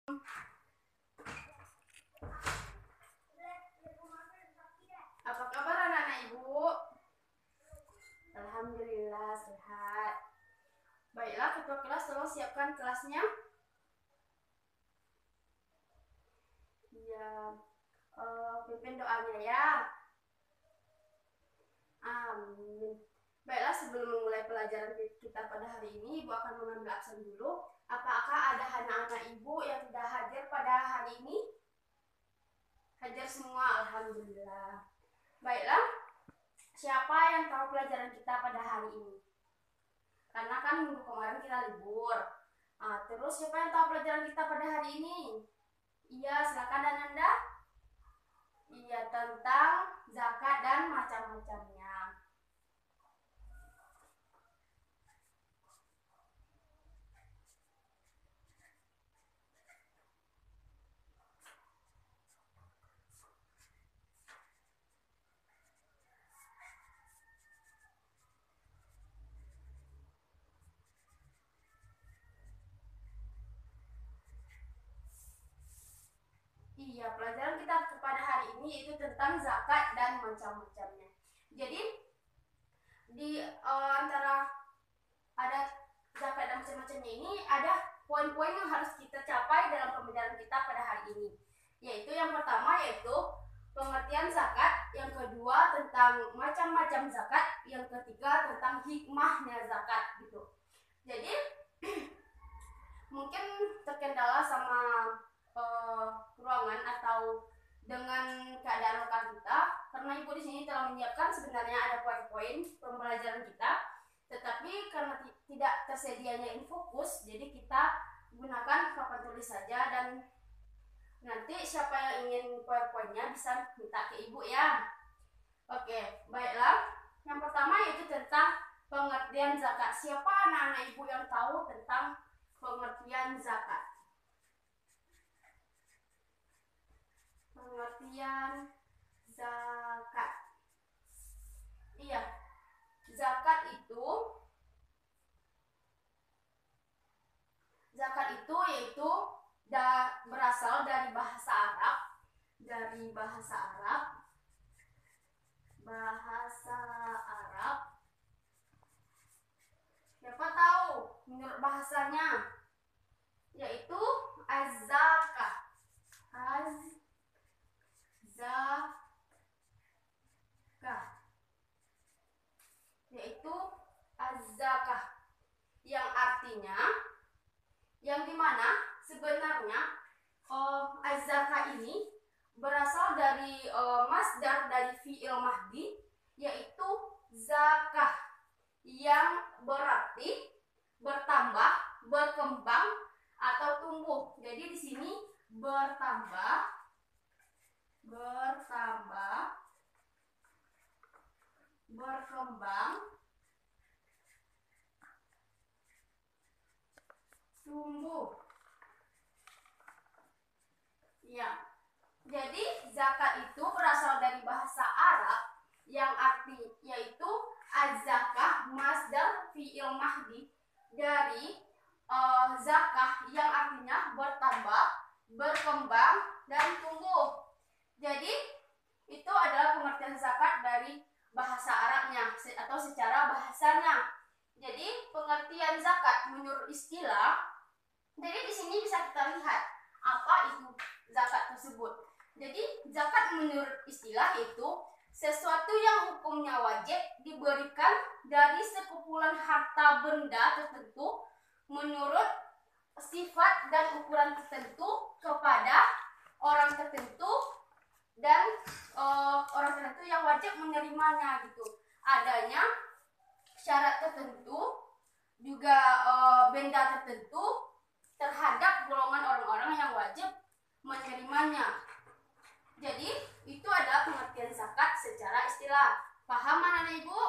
Apa kabar anak-anak ibu? Alhamdulillah sehat. Baiklah, ketua kelas tolong siapkan kelasnya. Ya, pimpin doanya ya. Amin. Baiklah, sebelum memulai pelajaran kita pada hari ini, ibu akan mengambil absen dulu. Apakah ada anak-anak ibu yang tidak hadir pada hari ini? Hadir semua, alhamdulillah. Baiklah, siapa yang tahu pelajaran kita pada hari ini? Karena kan minggu kemarin kita libur. Terus siapa yang tahu pelajaran kita pada hari ini? Iya, silakan Ananda. Iya, tentang zakat dan macam-macamnya. Iya, pelajaran kita kepada hari ini itu tentang zakat dan macam-macamnya. Jadi di antara ada zakat dan macam-macamnya ini ada poin-poin yang harus kita capai dalam pembelajaran kita pada hari ini. Yaitu yang pertama yaitu pengertian zakat, yang kedua tentang macam-macam zakat, yang ketiga tentang hikmahnya zakat gitu. Jadi mungkin terkendala sama ruangan atau dengan keadaan lokal kita, karena ibu di sini telah menyiapkan sebenarnya ada poin-poin pembelajaran kita, tetapi karena tidak tersedianya infokus, jadi kita gunakan papan tulis saja, dan nanti siapa yang ingin poin-poinnya bisa minta ke ibu ya. Oke, baiklah. Yang pertama yaitu tentang pengertian zakat. Siapa anak-anak ibu yang tahu tentang pengertian zakat? Pengertian zakat. Iya, zakat itu yaitu berasal dari bahasa Arab, Siapa tahu menurut bahasanya? Yaitu az-zakah. Yaitu az-zakah, yang artinya, yang dimana sebenarnya az-zakah ini berasal dari masdar dari fi'il mahdi, yaitu zakah, yang berarti bertambah, berkembang atau tumbuh. Jadi di sini bertambah, berkembang, tumbuh. Ya. Jadi zakat itu berasal dari bahasa Arab yang arti yaitu az-zakah, masdar fi'il mahdi dari zakah yang artinya bertambah, berkembang dan tumbuh. Jadi itu adalah pengertian zakat dari bahasa Arabnya atau secara bahasanya. Jadi pengertian zakat menurut istilah, jadi di sini bisa kita lihat apa itu zakat tersebut. Jadi zakat menurut istilah itu sesuatu yang hukumnya wajib diberikan dari sekumpulan harta benda tertentu menurut sifat dan ukuran tertentu kepada orang tertentu, dan orang tertentu yang wajib menerimanya gitu. Adanya syarat tertentu, juga benda tertentu terhadap golongan orang-orang yang wajib menerimanya. Jadi itu adalah pengertian zakat secara istilah. Paham anak-anak ibu?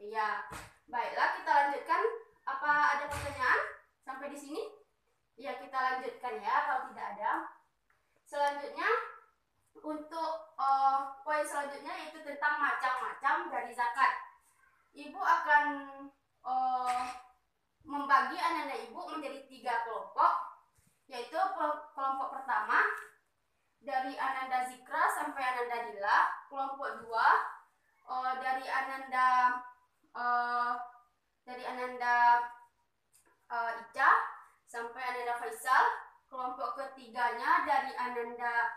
Iya. Baiklah, kita lanjutkan. Apa ada pertanyaan sampai di sini? Ya, kita lanjutkan ya kalau tidak ada. Selanjutnya untuk poin selanjutnya yaitu tentang macam-macam dari zakat. Ibu akan membagi anak-anak ibu menjadi 3 kelompok, yaitu Ananda Zikra sampai Ananda Dila. Kelompok 2 dari Ananda Ica sampai Ananda Faisal. Kelompok ketiganya dari Ananda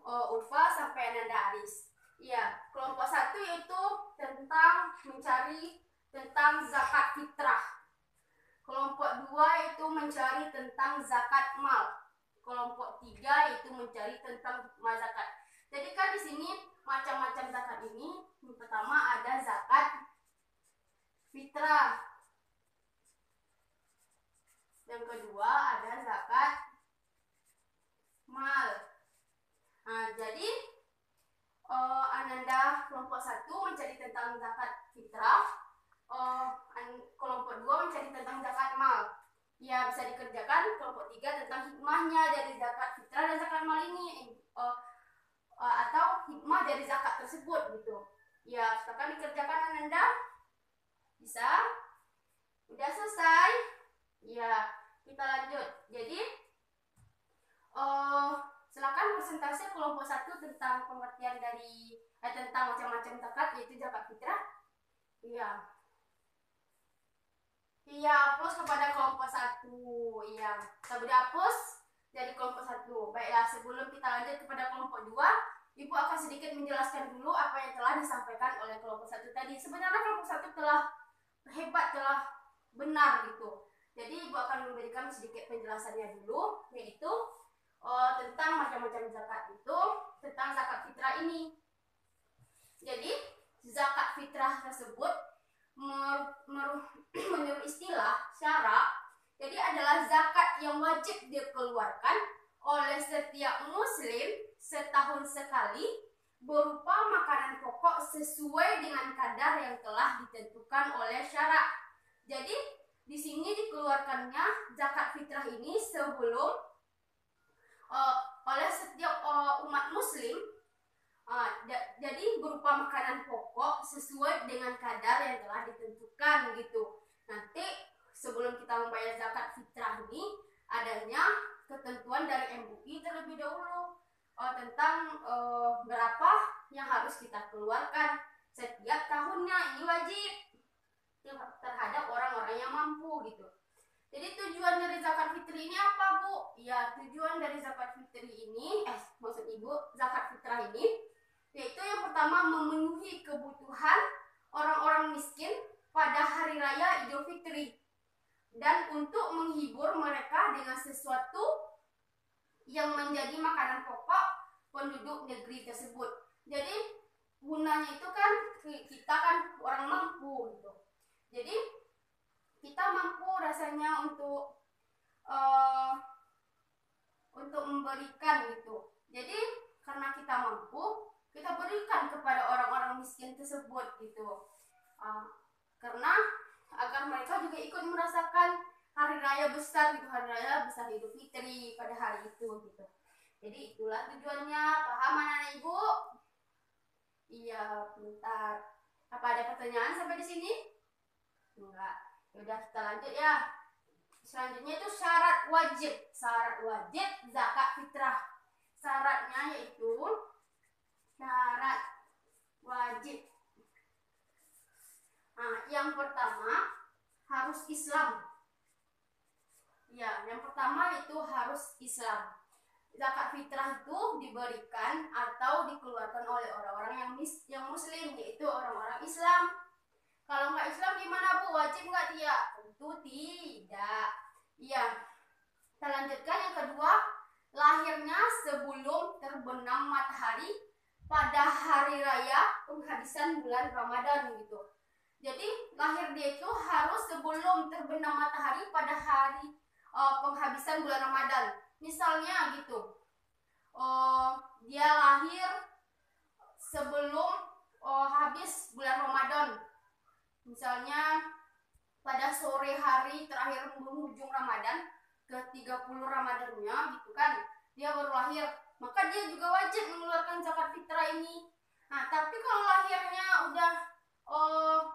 Ulfa sampai Ananda Aris. Ya, kelompok 1 yaitu tentang mencari tentang zakat fitrah. Kelompok 2 yaitu mencari tentang zakat mal. Kelompok 3 yaitu mencari tentang hikmah zakat. Jadi kan di sini macam-macam zakat ini. Yang pertama ada zakat fitrah. Yang kedua ada zakat mal. Nah, jadi Ananda kelompok 1 mencari tentang zakat fitrah. Kelompok 2 mencari tentang zakat mal. Ya, bisa dikerjakan. Kelompok 3 tentang hikmahnya dari zakat fitrah dan zakat mal ini, atau hikmah dari zakat tersebut gitu. Ya, silakan dikerjakan Ananda. Bisa? Udah selesai? Ya, kita lanjut. Jadi silakan presentasi kelompok 1 tentang pengertian dari tentang macam-macam zakat, yaitu zakat fitrah. Iya. Iya, plus kepada kelompok 1. Iya, kita hapus dari kelompok 1. Baiklah, sebelum kita lanjut kepada kelompok 2, Ibu akan sedikit menjelaskan dulu apa yang telah disampaikan oleh kelompok 1 tadi. Sebenarnya kelompok 1 telah hebat, telah benar gitu. Jadi Ibu akan memberikan sedikit penjelasannya dulu, yaitu tentang macam-macam zakat itu, tentang zakat fitrah ini. Jadi zakat fitrah tersebut menurut istilah syara, jadi adalah zakat yang wajib dikeluarkan oleh setiap muslim setahun sekali berupa makanan pokok sesuai dengan kadar yang telah ditentukan oleh syara. Jadi di sini dikeluarkannya zakat fitrah ini sebelum oleh setiap umat muslim, jadi berupa makanan pokok sesuai dengan kadar yang telah ditentukan gitu. Nanti sebelum kita membayar zakat fitrah ini, adanya ketentuan dari MUI terlebih dahulu tentang berapa yang harus kita keluarkan setiap tahunnya. Ini wajib terhadap orang-orang yang mampu gitu. Jadi tujuan dari zakat fitri ini apa, Bu? Ya, tujuan dari zakat fitri ini, maksud Ibu, zakat fitrah ini, yaitu yang pertama memenuhi kebutuhan orang-orang miskin pada hari raya Idul Fitri, dan untuk menghibur mereka dengan sesuatu yang menjadi makanan pokok penduduk negeri tersebut. Jadi gunanya itu kan kita kan orang mampu gitu. Jadi kita mampu rasanya untuk memberikan gitu. Jadi karena kita mampu, kita berikan kepada orang-orang miskin tersebut gitu. Karena agar mereka juga ikut merasakan hari raya besar gitu, hari raya besar Idul Fitri pada hari itu gitu. Jadi itulah tujuannya. Paham anak-anak Ibu? Iya, bentar. Apa ada pertanyaan sampai di sini? Enggak. Udah, kita lanjut ya. Selanjutnya itu syarat wajib. Syarat wajib zakat fitrah. Syaratnya yaitu syarat wajib. Nah, yang pertama harus Islam. Ya, yang pertama itu harus Islam. Zakat fitrah itu diberikan atau dikeluarkan oleh orang-orang yang muslim, yaitu orang-orang Islam. Kalau nggak Islam gimana, Bu? Wajib nggak dia? Tentu tidak. Iya. Kita lanjutkan yang kedua, lahirnya sebelum terbenam matahari pada hari raya penghabisan bulan Ramadan gitu. Jadi lahir dia itu harus sebelum terbenam matahari pada hari penghabisan bulan Ramadan. Misalnya gitu, dia lahir sebelum habis bulan Ramadan. Misalnya pada sore hari terakhir penghujung Ramadan, ke-30 Ramadannya gitu kan, dia baru lahir, maka dia juga wajib mengeluarkan zakat fitrah ini. Nah, tapi kalau lahirnya udah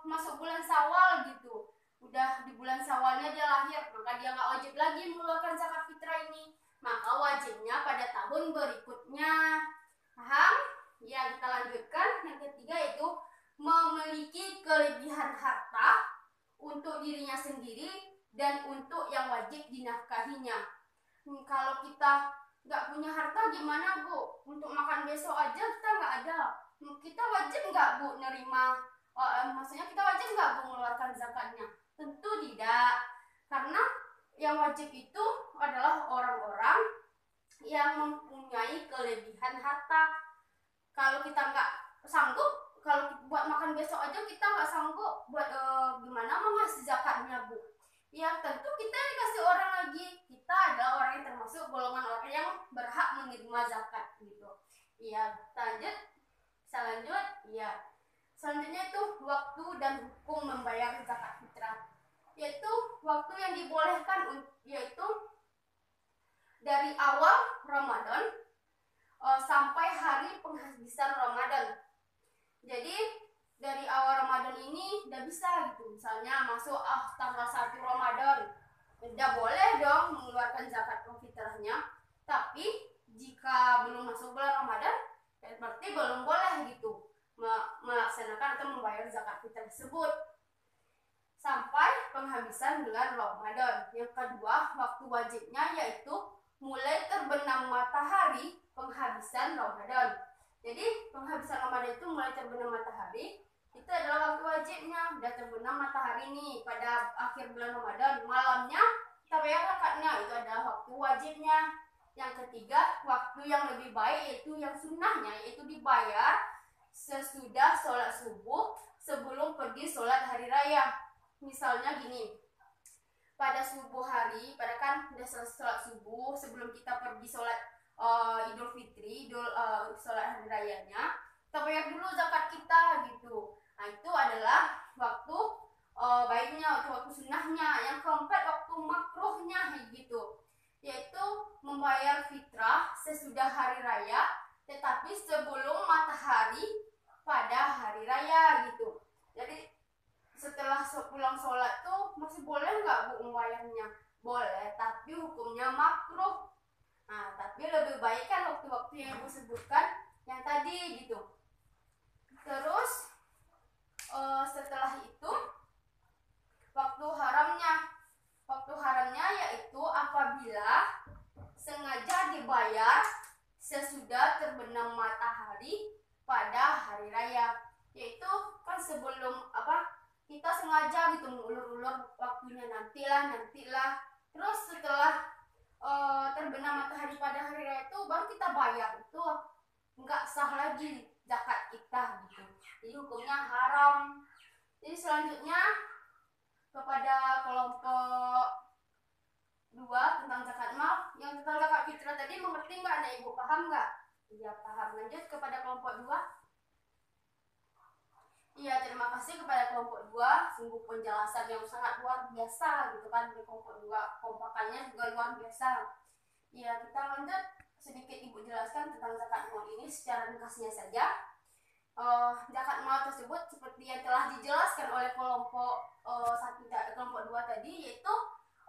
masuk bulan Syawal gitu, udah di bulan Syawalnya dia lahir, maka dia nggak wajib lagi mengeluarkan zakat fitrah ini. Maka wajibnya pada tahun berikutnya. Paham Ya, kita lanjutkan. Yang ketiga yaitu memiliki kelebihan harta untuk dirinya sendiri dan untuk yang wajib dinafkahinya. Kalau kita nggak punya harta gimana Bu? Untuk makan besok aja kita nggak ada. Kita wajib nggak Bu nerima? Maksudnya kita wajib nggak Bu mengeluarkan zakatnya? Tentu tidak. Karena yang wajib itu adalah orang-orang yang mempunyai kelebihan harta. Kalau kita nggak sanggup, kalau buat makan besok aja kita nggak sanggup, buat gimana mengasih zakatnya Bu? Ya tentu kita dikasih orang lagi. Kita adalah orang yang termasuk golongan orang yang berhak menerima zakat gitu. Iya, lanjut. Selanjut, iya. Selanjutnya itu waktu dan hukum membayar zakat fitrah. Yaitu waktu yang dibolehkan yaitu dari awal Ramadan sampai hari penghabisan Ramadan. Jadi dari awal Ramadan ini udah bisa gitu. Misalnya masuk tanggal 1 Ramadan, udah boleh dong mengeluarkan zakat fitrahnya. Tapi jika belum masuk bulan Ramadan, berarti belum boleh gitu melaksanakan atau membayar zakat fitrah tersebut sampai penghabisan bulan Ramadan. Yang kedua, waktu wajibnya yaitu mulai terbenam matahari penghabisan Ramadan. Jadi penghabisan Ramadan itu mulai terbenam matahari, itu adalah waktu wajibnya. Udah terbenam matahari nih pada akhir bulan Ramadan, malamnya kita bayar zakatnya, itu adalah waktu wajibnya. Yang ketiga, waktu yang lebih baik yaitu yang sunnahnya, yaitu dibayar sesudah sholat subuh sebelum pergi sholat hari raya. Misalnya gini, pada subuh hari, pada kan udah selesai sholat subuh, sebelum kita pergi sholat Idul Fitri, sholat hari rayanya, kita bayar dulu zakat kita gitu. Nah itu adalah waktu baiknya, waktu sunnahnya. Yang keempat, waktu makruhnya gitu, yaitu membayar fitrah sesudah hari raya, tetapi sebelum matahari pada hari raya gitu. Jadi setelah pulang sholat tuh masih boleh nggak Bu membayarnya? Boleh, tapi hukumnya makruh. Nah, tapi lebih baik kan waktu-waktu yang Ibu sebutkan yang tadi gitu. Terus setelah itu waktu haramnya yaitu apabila sengaja dibayar sesudah terbenam matahari pada hari raya, yaitu kan sebelum kita sengaja gitu mengulur-ulur waktunya, nantilah. Terus setelah terbenam matahari pada hari raya itu baru kita bayar, itu nggak sah lagi zakat kita gitu. Jadi hukumnya haram. Jadi selanjutnya kepada kelompok 2 tentang zakat mal. Yang tentang zakat fitrah tadi mengerti nggak Anak Ibu? Paham nggak? Iya paham. Lanjut kepada kelompok 2. Iya, terima kasih kepada kelompok 2. Sungguh penjelasan yang sangat luar biasa gitu kan. Di kelompok 2 kompakannya juga luar biasa. Iya, kita lanjut sedikit Ibu jelaskan tentang zakat mal ini secara ringkasnya saja. Zakat mal tersebut seperti yang telah dijelaskan oleh kelompok 2 tadi, yaitu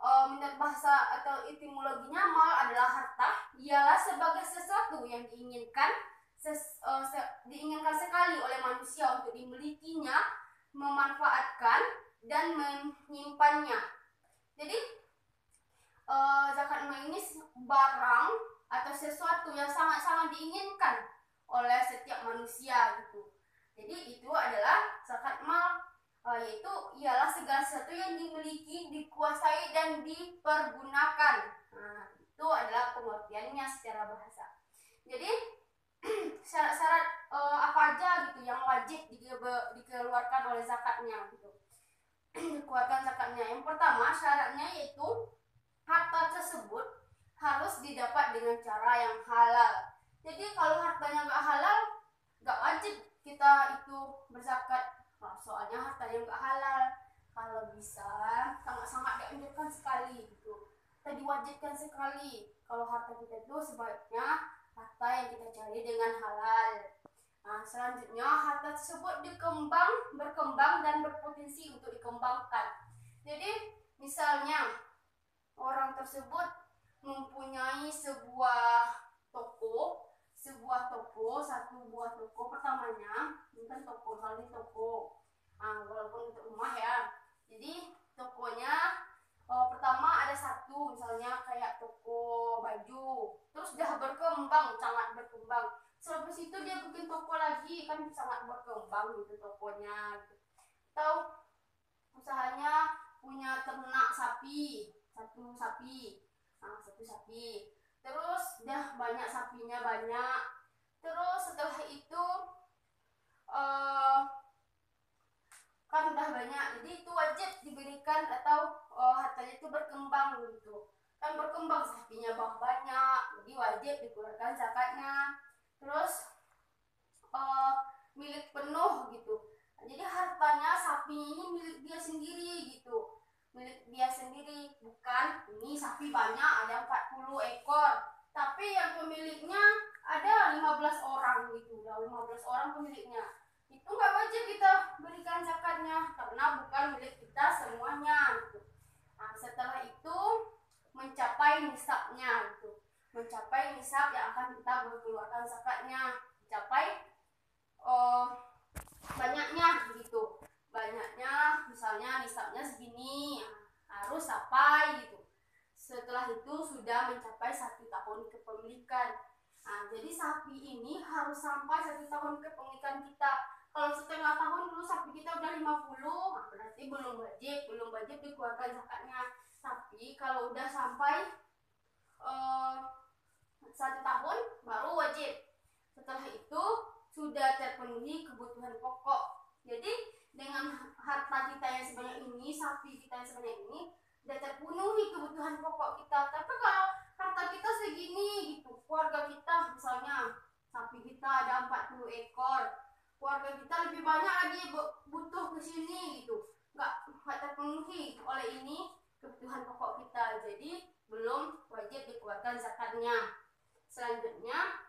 menurut bahasa atau etimologinya mal adalah harta, ialah sebagai sesuatu yang diinginkan sekali oleh manusia untuk dimilikinya, memanfaatkan dan menyimpannya. Jadi zakat mal ini barang atau sesuatu yang sangat-sangat diinginkan oleh setiap manusia gitu. Jadi itu adalah zakat mal, yaitu ialah segala sesuatu yang dimiliki, dikuasai dan dipergunakan. Nah, itu adalah pengertiannya secara bahasa. Jadi syarat-syarat apa aja gitu yang wajib dikeluarkan oleh zakatnya gitu. Dikeluarkan zakatnya. Yang pertama syaratnya yaitu harta tersebut harus didapat dengan cara yang halal. Jadi kalau hartanya nggak halal, nggak wajib kita itu berzakat. Soalnya hartanya nggak halal. Kalau bisa sangat-sangat dianjurkan sekali gitu. Kita diwajibkan sekali kalau harta kita itu sebaiknya harta yang kita cari dengan halal. Nah, selanjutnya harta tersebut berkembang dan berpotensi untuk dikembangkan. Jadi misalnya orang tersebut mempunyai satu buah toko kecuali toko. Walaupun untuk rumah ya. Jadi tokonya pertama ada satu, misalnya kayak toko baju, terus udah berkembang, sangat berkembang. Setelah itu dia bikin toko lagi, kan sangat berkembang gitu tokonya. Gitu. Atau usahanya punya ternak sapi, satu sapi. Satu sapi. Terus udah banyak sapinya banyak. Terus setelah itu kan udah banyak, jadi itu wajib diberikan atau hartanya itu berkembang gitu. Kan berkembang sapinya banyak, jadi wajib dikeluarkan zakatnya. Terus milik penuh gitu. Jadi hartanya sapi ini milik dia sendiri gitu. Milik dia sendiri, bukan ini sapi banyak ada 40 ekor. Tapi yang pemiliknya ada 15 orang gitu. Udah 15 orang pemiliknya. Itu nggak wajib kita berikan zakatnya karena bukan milik kita semuanya gitu. Setelah itu mencapai nisabnya gitu. Mencapai nisab yang akan kita mengeluarkan zakatnya. Mencapai banyaknya gitu. Banyaknya misalnya nisabnya segini, harus sampai gitu. Setelah itu sudah mencapai 1 tahun kepemilikan. Jadi sapi ini harus sampai 1 tahun kepemilikan kita. Kalau setengah tahun dulu sapi kita udah 50, berarti belum wajib dikeluarkan zakatnya. Tapi kalau udah sampai 1 tahun baru wajib. Setelah itu sudah terpenuhi kebutuhan pokok. Jadi dengan harta kita yang sebanyak ini, sapi kita yang sebanyak ini, sudah terpenuhi kebutuhan pokok kita. Tapi kalau harta kita segini gitu, keluarga kita misalnya sapi kita ada 40 ekor, keluarga kita lebih banyak lagi butuh ke sini gitu, nggak terpenuhi oleh ini kebutuhan pokok kita, jadi belum wajib dikeluarkan zakatnya. Selanjutnya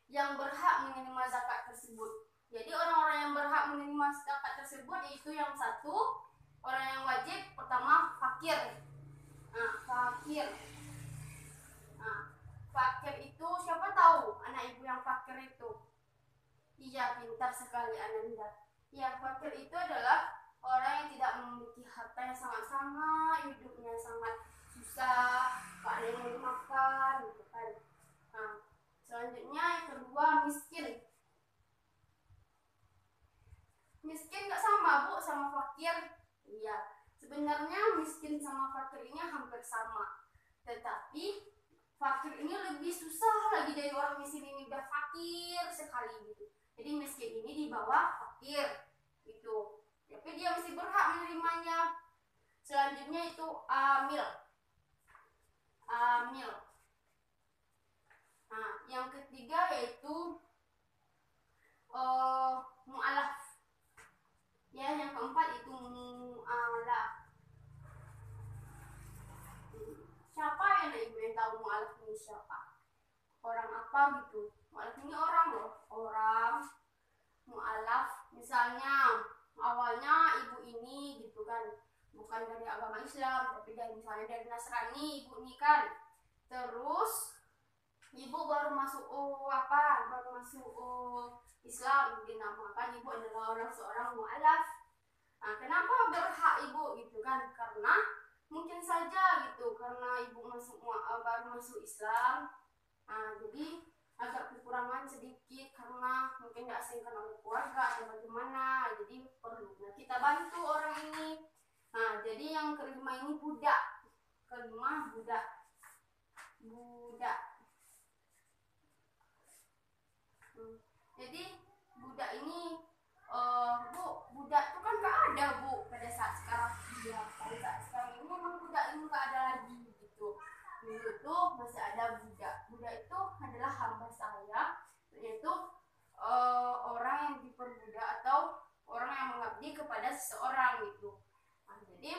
yang berhak menerima zakat tersebut. Jadi orang-orang yang berhak menerima zakat tersebut yaitu yang satu, orang yang wajib pertama fakir. Fakir. Fakir itu siapa tahu anak ibu yang fakir itu? Iya, pintar sekali Ananda. Ya, fakir itu adalah orang yang tidak memiliki harta yang sangat-sangat, hidupnya sangat susah, gak ada yang mau dimakan gitu kan. Selanjutnya yang kedua miskin. Miskin gak sama Bu sama fakir? Iya, sebenarnya miskin sama fakir ini hampir sama. Tetapi fakir ini lebih susah lagi dari orang miskin ini, udah fakir sekali gitu. Jadi miskin ini di bawah fakir gitu. Tapi dia masih berhak menerimanya. Selanjutnya itu amil. Yang ketiga yaitu mu'alaf. Ya, yang keempat itu mu'alaf. Siapa yang tahu mu'alaf ini siapa? Orang apa gitu? Mu'alaf ini orang loh, orang. Mu'alaf misalnya awalnya ibu ini gitu kan, bukan dari agama Islam, tapi dari misalnya dari Nasrani ibu ini kan. Terus ibu baru masuk Islam, dinamakan ibu adalah seorang mu'alaf. Kenapa berhak ibu gitu kan? Karena mungkin saja gitu, karena ibu baru masuk Islam, jadi agak kekurangan sedikit karena mungkin diasingkan oleh keluarga atau bagaimana, jadi perlu kita bantu orang ini. Jadi yang kelima ini budak. Jadi budak ini Bu, budak itu kan gak ada Bu pada saat sekarang. Ya, pada saat sekarang ini memang budak ini gak ada lagi gitu. Dulu itu masih ada budak. Budak itu adalah hamba saya, yaitu orang yang diperbudak atau orang yang mengabdi kepada seseorang gitu. Jadi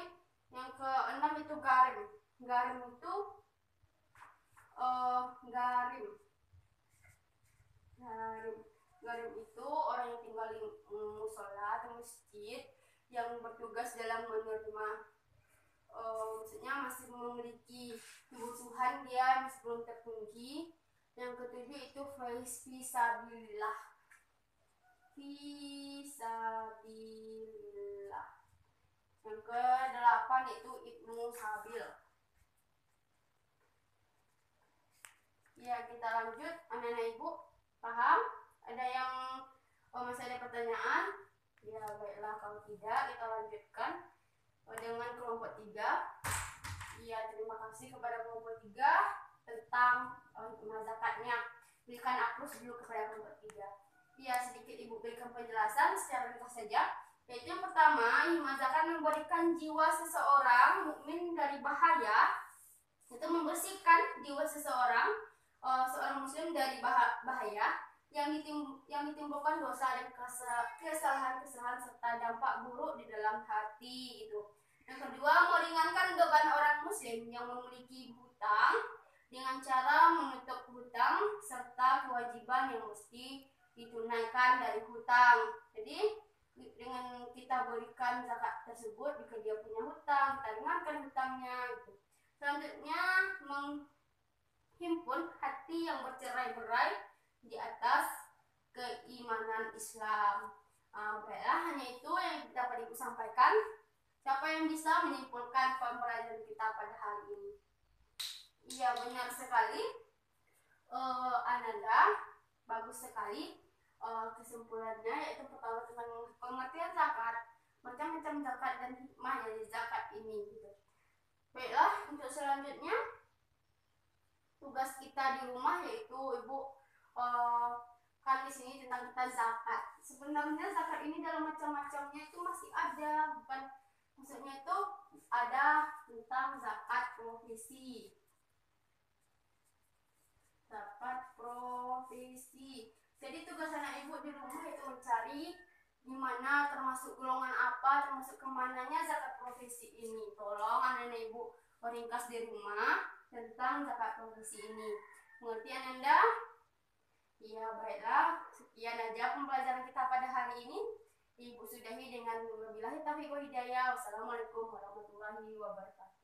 yang keenam itu garim. Garim itu Garim itu orang yang tinggal di musola atau masjid yang bertugas dalam menerima, maksudnya masih memiliki kebutuhan dia masih belum terpenuhi. Yang ketujuh itu fisabilillah. fisabilillah. Yang ke-8 itu Ibnu Sabil. Ya, kita lanjut. Anak-anak ibu paham? Ada yang masih ada pertanyaan? Ya, baiklah. Kalau tidak, kita lanjutkan dengan kelompok 3. Ya, terima kasih kepada kelompok 3 tentang zakatnya. Berikan aplaus dulu kepada kelompok 3. Ya, sedikit ibu berikan penjelasan secara ringkas saja. Yaitu yang pertama, zakat memberikan jiwa seseorang mukmin dari bahaya. Itu membersihkan jiwa seseorang seorang muslim dari bahaya yang ditimbulkan dosa dan kesalahan-kesalahan serta dampak buruk di dalam hati itu. Yang kedua, meringankan beban orang muslim yang memiliki hutang dengan cara menutup hutang serta kewajiban yang mesti ditunaikan dari hutang. Jadi dengan kita berikan zakat tersebut, jika dia punya hutang, kita ringankan hutangnya gitu. Selanjutnya, menghimpun hati yang bercerai-berai di atas keimanan Islam. Baiklah, hanya itu yang dapat ibu sampaikan. Siapa yang bisa menyimpulkan pembelajaran kita pada hari ini? Iya, benar sekali. Ananda, bagus sekali. Kesimpulannya yaitu pertama tentang pengertian zakat, macam-macam zakat dan hikmah dari zakat ini gitu. Baiklah, untuk selanjutnya tugas kita di rumah yaitu ibu kan di sini tentang kita zakat. Sebenarnya zakat ini dalam macam-macamnya itu masih ada, bukan maksudnya itu ada tentang zakat profesi. Zakat profesi. Jadi tugas anak ibu di rumah itu mencari di mana termasuk golongan apa, termasuk kemananya zakat profesi ini. Tolong anak ibu ringkas di rumah tentang zakat profesi ini. Mengerti Ananda? Ya, baiklah. Sekian aja pembelajaran kita pada hari ini. Ibu sudahi dengan wabillahi taufiq wal hidayah. Wassalamualaikum warahmatullahi wabarakatuh.